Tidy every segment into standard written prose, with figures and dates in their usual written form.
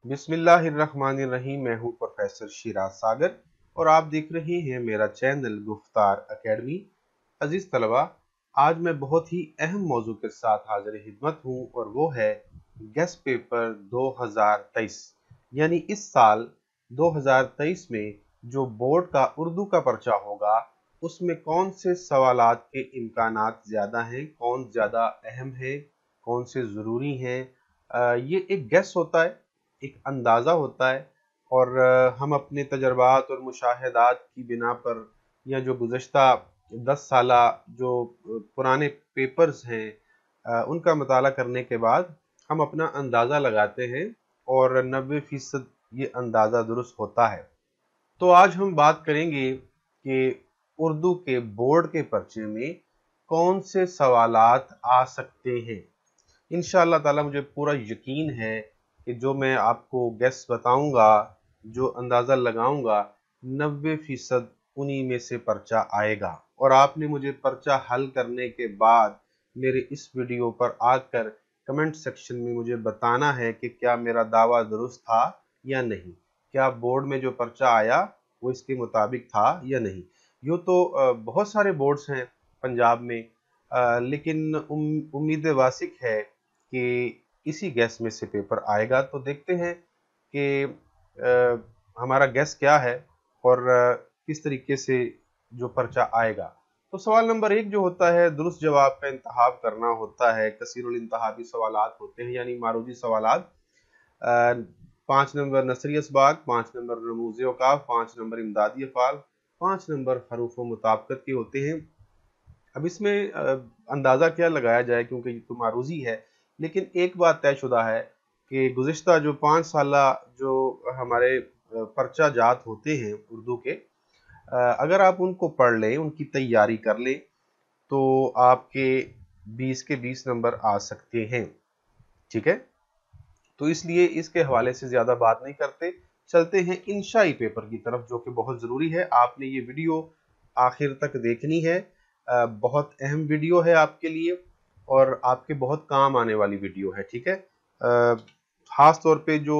बिस्मिल्लाहिर्रहमानिर्रहीम। मैं हूं प्रोफेसर शिराज सागर और आप देख रहे हैं मेरा चैनल गुफ्तार एकेडमी। अजीज तलबा, आज मैं बहुत ही अहम मौजू के साथ हाजिर खिदमत हूं और वो है गेस्ट पेपर 2023। यानी इस साल 2023 में जो बोर्ड का उर्दू का पर्चा होगा उसमें कौन से सवालात के इम्कानात ज़्यादा हैं, कौन ज़्यादा अहम है, कौन से ज़रूरी हैं। ये एक गेस होता है, एक अंदाज़ा होता है और हम अपने तजर्बात और मुशाहदात की बिना पर या जो गुज़श्ता 10 साला जो पुराने पेपर्स हैं उनका मताला करने के बाद हम अपना अंदाज़ा लगाते हैं और 90% ये अंदाज़ा दुरुस्त होता है। तो आज हम बात करेंगे कि उर्दू के बोर्ड के पर्चे में कौन से सवालात आ सकते हैं। इंशाअल्लाह ताला मुझे पूरा यकीन है कि जो मैं आपको गेस बताऊंगा, जो अंदाज़ा लगाऊंगा, 90% उन्हीं में से पर्चा आएगा। और आपने मुझे पर्चा हल करने के बाद मेरे इस वीडियो पर आकर कमेंट सेक्शन में मुझे बताना है कि क्या मेरा दावा दुरुस्त था या नहीं, क्या बोर्ड में जो पर्चा आया वो इसके मुताबिक था या नहीं। यूँ तो बहुत सारे बोर्ड्स हैं पंजाब में, लेकिन उम्मीद वासिक है कि इसी गैस में से पेपर आएगा। तो देखते हैं कि हमारा गैस क्या है और किस तरीके से जो पर्चा आएगा। तो सवाल नंबर 1 जो होता है, दुरुस्त जवाब का इंतखाब करना होता है। कसीरुल इंतखाबी सवालात होते हैं यानी मारूजी सवालात। 5 नंबर नसरी असबाग, 5 नंबर रमूज़ औकाफ, 5 नंबर इमदादी अफ़ाल, 5 नंबर हरूफ मुताबकत के होते हैं। अब इसमें अंदाज़ा क्या लगाया जाए, क्योंकि ये तो मारूजी है, लेकिन एक बात तयशुदा है कि गुज़िश्ता जो 5 साला जो हमारे पर्चा जात होते हैं उर्दू के, अगर आप उनको पढ़ लें, उनकी तैयारी कर लें, तो आपके 20 के 20 नंबर आ सकते हैं। ठीक है, तो इसलिए इसके हवाले से ज़्यादा बात नहीं करते, चलते हैं इंशाई पेपर की तरफ, जो कि बहुत ज़रूरी है। आपने ये वीडियो आखिर तक देखनी है। बहुत अहम वीडियो है आपके लिए और आपके बहुत काम आने वाली वीडियो है। ठीक है, ख़ास तौर पे जो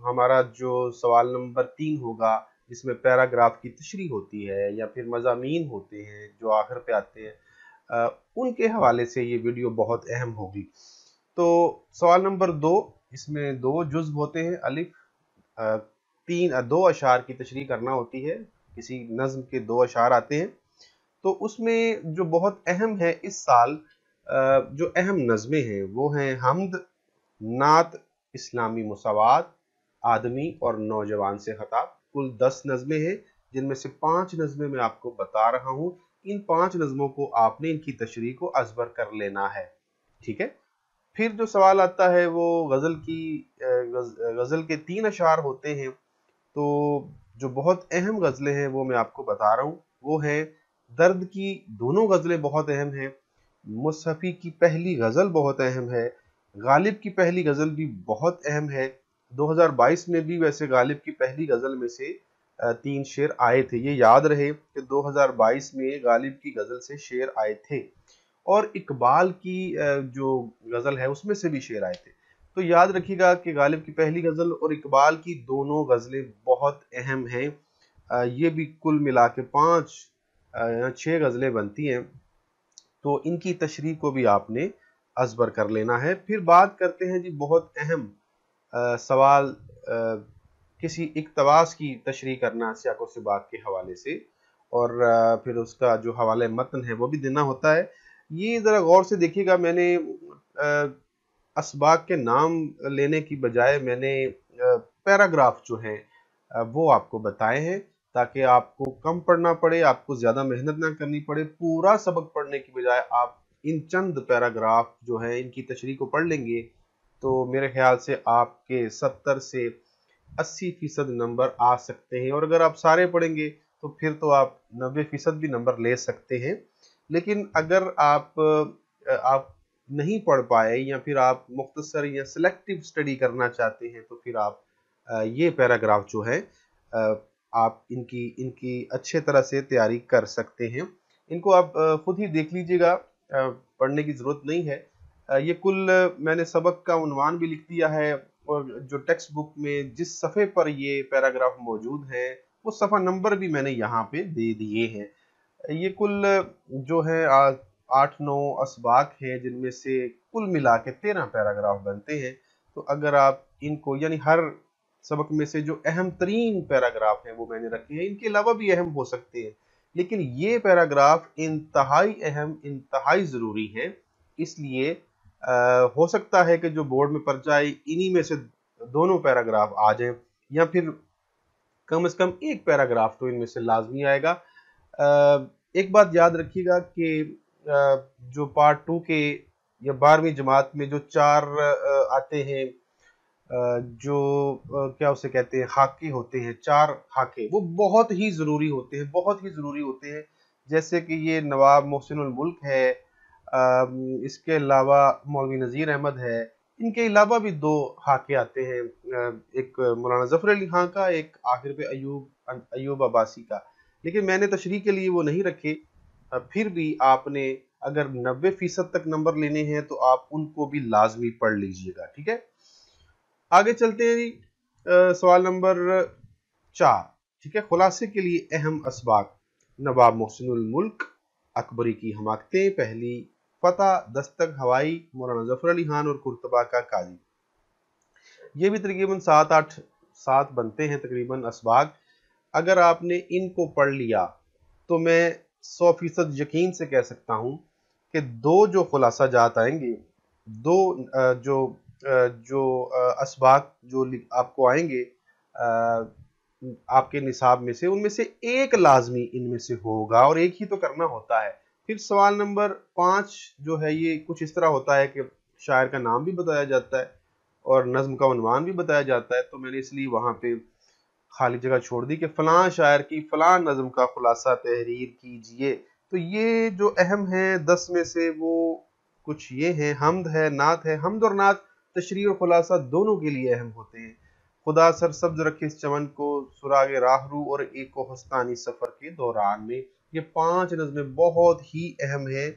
हमारा जो सवाल नंबर 3 होगा, जिसमें पैराग्राफ की तशरीह होती है या फिर मज़ामीन होते हैं जो आखिर पे आते हैं, उनके हवाले से ये वीडियो बहुत अहम होगी। तो सवाल नंबर 2, इसमें 2 जुज़्व होते हैं। अलिफ 2 अशार की तशरीह करना होती है, किसी नज़्म के 2 अशार आते हैं। तो उसमें जो बहुत अहम है इस साल, जो अहम नज़में हैं वो हैं हम्द, नात, इस्लामी मुसावात, आदमी और नौजवान से खिताब। कुल 10 नज़में हैं, जिनमें से 5 नज़में मैं आपको बता रहा हूँ। इन 5 नज़मों को आपने इनकी तशरीह को अज़बर कर लेना है। ठीक है, फिर जो सवाल आता है वो गज़ल के 3 अशार होते हैं। तो जो बहुत अहम गज़लें हैं वो मैं आपको बता रहा हूँ। वो है दर्द की दोनों गज़लें बहुत अहम हैं, मुसहफ़ी की पहली गज़ल बहुत अहम है, गालिब की पहली गज़ल भी बहुत अहम है। 2022 में भी वैसे गालिब की पहली गज़ल में से 3 शेर आए थे। ये याद रहे कि 2022 में गालिब की गज़ल से शेर आए थे और इकबाल की जो गज़ल है उसमें से भी शेर आए थे। तो याद रखिएगा कि गालिब की पहली गज़ल और इकबाल की दोनों गज़लें बहुत अहम हैं। ये भी कुल मिला के 5 या 6 गज़लें बनती हैं। तो इनकी तशरीह को भी आपने अज़बर कर लेना है। फिर बात करते हैं जी बहुत अहम सवाल, किसी इक़्तिबास की तशरीह करना सियाक़ो सिबाक़ के हवाले से, और फिर उसका जो हवाले मतन है वो भी देना होता है। ये ज़रा गौर से देखिएगा, मैंने असबाक के नाम लेने की बजाय मैंने पैराग्राफ जो हैं वो आपको बताए हैं, ताकि आपको कम पढ़ना पड़े, आपको ज़्यादा मेहनत ना करनी पड़े। पूरा सबक पढ़ने की बजाय आप इन चंद पैराग्राफ जो हैं इनकी तशरीह को पढ़ लेंगे तो मेरे ख्याल से आपके 70 से 80% नंबर आ सकते हैं। और अगर आप सारे पढ़ेंगे तो फिर तो आप 90% भी नंबर ले सकते हैं। लेकिन अगर आप नहीं पढ़ पाए या फिर आप मुख्तसर या सिलेक्टिव स्टडी करना चाहते हैं तो फिर आप ये पैराग्राफ जो है आप इनकी अच्छे तरह से तैयारी कर सकते हैं। इनको आप खुद ही देख लीजिएगा, पढ़ने की ज़रूरत नहीं है। ये कुल मैंने सबक का उन्वान भी लिख दिया है اور जो टेक्स्ट बुक में जिस सफ़े पर ये पैराग्राफ मौजूद है वो सफ़ा नंबर भी मैंने यहाँ पे दे दिए हैं। ये कुल जो है 8-9 असबाक हैं जिनमें से कुल मिला के 13 पैराग्राफ बनते हैं। तो अगर आप इनको यानी हर सबक में से जो अहम तरीन पैराग्राफ हैं वो मैंने रखे हैं, इनके अलावा भी अहम हो सकते हैं, लेकिन ये पैराग्राफ इंतहाई अहम, इंतहाई ज़रूरी है। इसलिए हो सकता है कि जो बोर्ड में पर्चा है इन्हीं में से दोनों पैराग्राफ आ जाएं, या फिर कम से कम एक पैराग्राफ तो इनमें से लाजमी आएगा। एक बात याद रखिएगा कि जो पार्ट 2 के या 12वीं जमात में जो 4 आते हैं, जो क्या उसे कहते हैं, खाके होते हैं, 4 खाके, वो बहुत ही ज़रूरी होते हैं, बहुत ही ज़रूरी होते हैं। जैसे कि ये नवाब मोहसिनुल मुल्क है, इसके अलावा मौलवी नज़ीर अहमद है, इनके अलावा भी 2 खाके आते हैं, एक मौलाना ज़फ़र अली खां का, एक आखिर पे अयूब अब्बासी का, लेकिन मैंने तशरीह के लिए वो नहीं रखे। फिर भी आपने अगर 90% तक नंबर लेने हैं तो आप उनको भी लाजमी पढ़ लीजिएगा, ठीक है। आगे चलते हैं जी, सवाल नंबर 4, ठीक है। खुलासे के लिए अहम असबाक: नवाब मोहसिनुल मुल्क, अकबरी की हमाकतें, पहली फतह, दस्तक हवाई, मौलाना ज़फ़र अली खान और कुर्तबा का काजी। ये भी तकरीबन 7 बनते हैं तकरीबन असबाक। अगर आपने इनको पढ़ लिया तो मैं 100% यकीन से कह सकता हूँ कि 2 जो खुलासा जात आएंगे, 2 जो असबाक जो आपको आएंगे आपके निसाब में से, उनमें से एक लाजमी इनमें से होगा, और एक ही तो करना होता है। फिर सवाल नंबर 5 जो है ये कुछ इस तरह होता है कि शायर का नाम भी बताया जाता है और नज्म का उन्वान भी बताया जाता है, तो मैंने इसलिए वहाँ पे खाली जगह छोड़ दी कि फलां शायर की फलां नज्म का खुलासा तहरीर कीजिए। तो ये जो अहम हैं 10 में से, वो कुछ ये हैं: हमद है, नात है। हमद और नात तशरीह और खुलासा दोनों के लिए अहम होते हैं। खुदा सरसब्ज रखे इस चमन को, सुरागे राहरू और एक हस्तानी सफर के दौरान में। ये 5 नज़में बहुत ही अहम है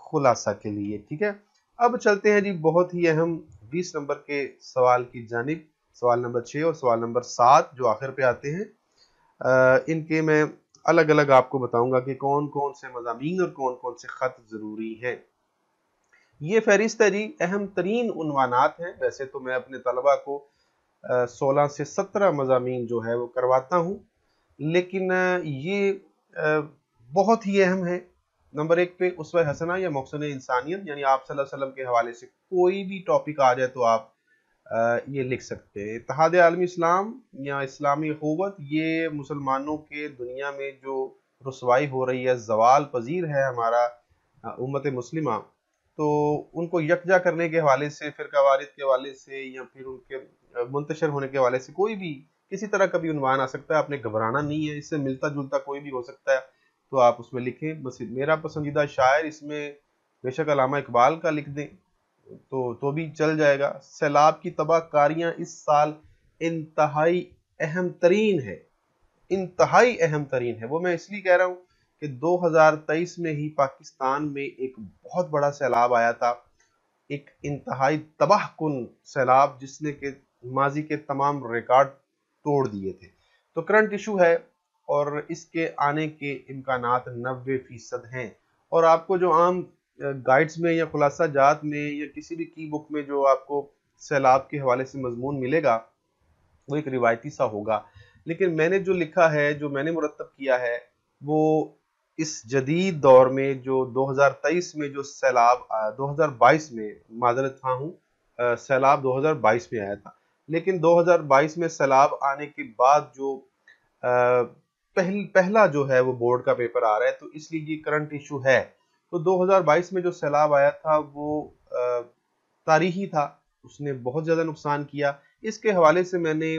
खुलासा के लिए, ठीक है। अब चलते हैं जी बहुत ही अहम 20 नंबर के सवाल की जानिब। सवाल नंबर 6 और सवाल नंबर 7 जो आखिर पे आते हैं, इनके मैं अलग अलग आपको बताऊंगा कि कौन कौन से मज़ामीन और कौन कौन से ख़त ज़रूरी हैं। ये फहरिस्त है जी अहम तरीन उन्वानात हैं। वैसे तो मैं अपने तलबा को 16 से 17 मज़ामीन जो है वो करवाता हूँ, लेकिन ये बहुत ही अहम है। नंबर 1 पे उसवा हसना या मकसद इंसानियत, यानी आप सल्लल्लाहु अलैहि वसल्लम के हवाले से कोई भी टॉपिक आ जाए तो आप ये लिख सकते हैं। इत्तेहाद आलमी इस्लाम या इस्लामी अखुवत, ये मुसलमानों के दुनिया में जो रुसवाई हो रही है, ज़वाल पजीर है हमारा उम्मत मुस्लिमा, तो उनको यकजा करने के हवाले से, फ़िरकावारियत के हवाले से, या फिर उनके मुंतशर होने के हवाले से कोई भी किसी तरह का भी उन्वान आ सकता है। आपने घबराना नहीं है, इससे मिलता जुलता कोई भी हो सकता है, तो आप उसमें लिखें। बस मेरा पसंदीदा शायर इसमें बेशक अल्लामा इकबाल का लिख दें तो भी चल जाएगा। सैलाब की तबाहकारियां इस साल इंतहाई अहम तरीन है, इंतहाई अहम तरीन है। वो मैं इसलिए कह रहा हूँ कि 2023 में ही पाकिस्तान में एक बहुत बड़ा सैलाब आया था, एक इंतहाई तबाह कुन सैलाब जिसने के माजी के तमाम रिकॉर्ड तोड़ दिए थे। तो करंट इशू है और इसके आने के इम्कानात 90% हैं। और आपको जो आम गाइड्स में या खुलासा जात में या किसी भी की बुक में जो आपको सैलाब के हवाले से मजमून मिलेगा वो एक रिवायती सा होगा, लेकिन मैंने जो लिखा है, जो मैंने मुरतब किया है, वो इस जदीद दौर में जो 2023 में जो सैलाब 2022 में, माजरत खा हूँ, सैलाब 2022 में आया था, लेकिन 2022 में सैलाब आने के बाद जो पहला जो है वो बोर्ड का पेपर आ रहा है, तो इसलिए ये करंट इशू है। तो 2022 में जो सैलाब आया था वो तारीखी था, उसने बहुत ज़्यादा नुकसान किया। इसके हवाले से मैंने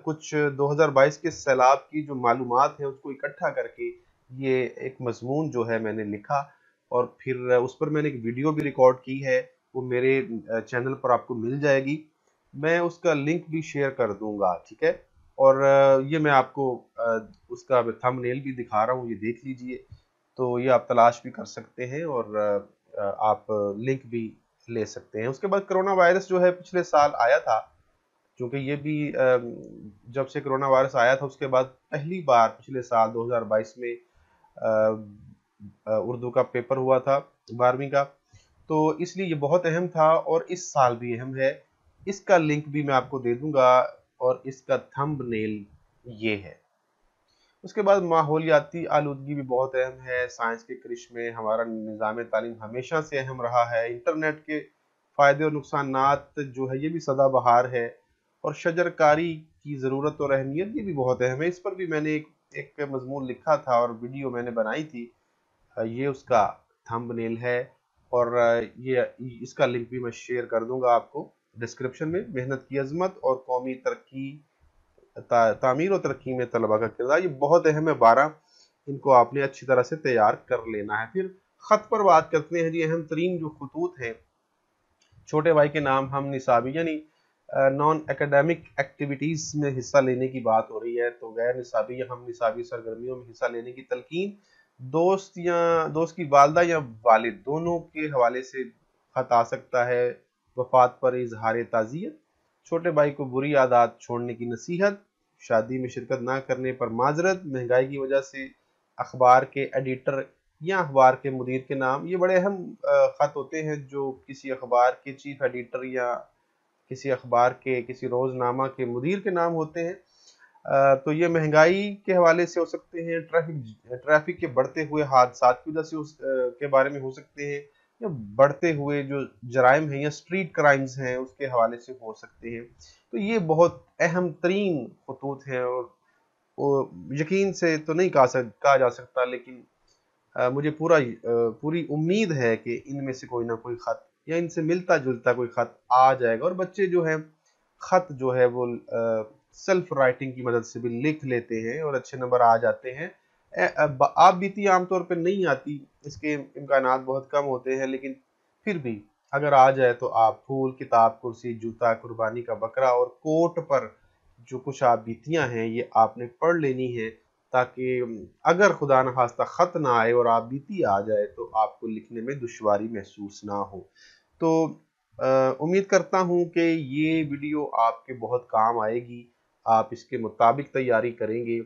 कुछ 2022 के सैलाब की जो मालूमात है उसको इकट्ठा करके ये एक मजमून जो है मैंने लिखा, और फिर उस पर मैंने एक वीडियो भी रिकॉर्ड की है, वो मेरे चैनल पर आपको मिल जाएगी। मैं उसका लिंक भी शेयर कर दूंगा, ठीक है। और ये मैं आपको उसका थंबनेल भी दिखा रहा हूँ, ये देख लीजिए। तो ये आप तलाश भी कर सकते हैं और आप लिंक भी ले सकते हैं। उसके बाद कोरोना वायरस जो है पिछले साल आया था, چونکہ یہ بھی جب سے کرونا وائرس آیا تھا اس کے بعد پہلی بار پچھلے سال 2022 میں اردو کا پیپر ہوا تھا 12ویں کا، تو اس لیے یہ بہت اہم تھا اور اس سال بھی اہم ہے۔ اس کا لنک بھی میں آپ کو دے دوں گا اور اس کا تھمب نیل یہ ہے۔ اس کے بعد ماحولیاتی آلودگی بھی بہت اہم ہے۔ سائنس کے کرشمے ہمارا نظام تعلیم ہمیشہ سے اہم رہا ہے۔ انٹرنیٹ کے فائدے اور نقصانات جو ہے یہ بھی سدا بہار ہے، اور شجر کاری کی ضرورت اور اہمیت یہ بھی بہت اہم ہے۔ اس پر بھی میں نے ایک مضمون لکھا تھا اور ویڈیو میں نے بنائی تھی، یہ اس کا تھمب نیل ہے، اور یہ اس کا لنک بھی میں شیئر کر دوں گا آپ کو ڈسکرپشن میں۔ محنت کی عظمت اور قومی ترقی، تعمیر و ترقی میں طلبہ کا کردار، یہ بہت اہم ہے 12، ان کو آپ نے اچھی طرح سے تیار کر لینا ہے۔ پھر خط پر بات کرتے ہیں جی۔ اہم ترین جو خطوط ہیں، چھوٹے بھائی کے نام ہم نصابی یعنی نان ایکیڈیمک ایکٹیویٹیز میں حصہ لینے کی بات ہو رہی ہے، تو غیر نصابی یا ہم نصابی سرگرمیوں میں حصہ لینے کی تلقین دوست کی والدہ یا والد دونوں کے حوالے سے خط آ سکتا ہے۔ وفات پر اظہار تعزیت، چھوٹے بھائی کو بری عادات چھوڑنے کی نصیحت، شادی میں شرکت نہ کرنے پر معذرت، مہنگائی کی وجہ سے اخبار کے ایڈیٹر یا اخبار کے مدیر کے نام۔ یہ بڑے اہم خط ہوتے ہیں جو کسی اخبار کے چیف ایڈیٹر یا کسی اخبار کے کسی روزنامہ کے مدیر کے نام ہوتے ہیں۔ تو یہ مہنگائی کے حوالے سے ہو سکتے ہیں، ٹریفک کے بڑھتے ہوئے حادثات کی وجہ سے کے بارے میں ہو سکتے ہیں، یا بڑھتے ہوئے جو جرائم ہیں یا اسٹریٹ کرائمز ہیں اس کے حوالے سے ہو سکتے ہیں۔ تو یہ بہت اہم ترین خطوط ہیں، اور یقین سے تو نہیں کہا جا سکتا، لیکن مجھے پوری امید ہے کہ ان میں سے کوئی نہ کوئی خط یا ان سے ملتا جلتا کوئی خط آ جائے گا، اور بچے جو ہیں خط جو ہے وہ سیلف رائٹنگ کی مدد سے بھی لکھ لیتے ہیں اور اچھے نمبر آ جاتے ہیں۔ آپ بیتی عام طور پہ نہیں آتی، اس کے امکانات بہت کم ہوتے ہیں، لیکن پھر بھی اگر آ جائے تو آپ پھول، کتاب، کرسی، جوتا، قربانی کا بکرا اور کوٹ پر جو کچھ آپ بیتیاں ہیں یہ آپ نے پڑھ لینی ہے، تاکہ اگر خدا نخواستہ خط نہ آئے اور آپ بیتی آ جائے تو آپ کو لکھنے میں دشواری محسوس نہ ہو۔ تو امید کرتا ہوں کہ یہ ویڈیو آپ کے بہت کام آئے گی، آپ اس کے مطابق تیاری کریں گے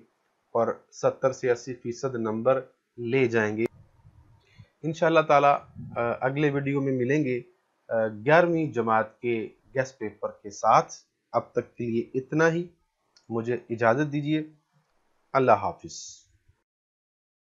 اور 70 سے 80% نمبر لے جائیں گے انشاءاللہ تعالی۔ اگلے ویڈیو میں ملیں گے 11ویں جماعت کے گیسٹ پیپر کے ساتھ۔ اب تک کے لیے اتنا ہی، مجھے اجازت دیجیے، اللہ حافظ۔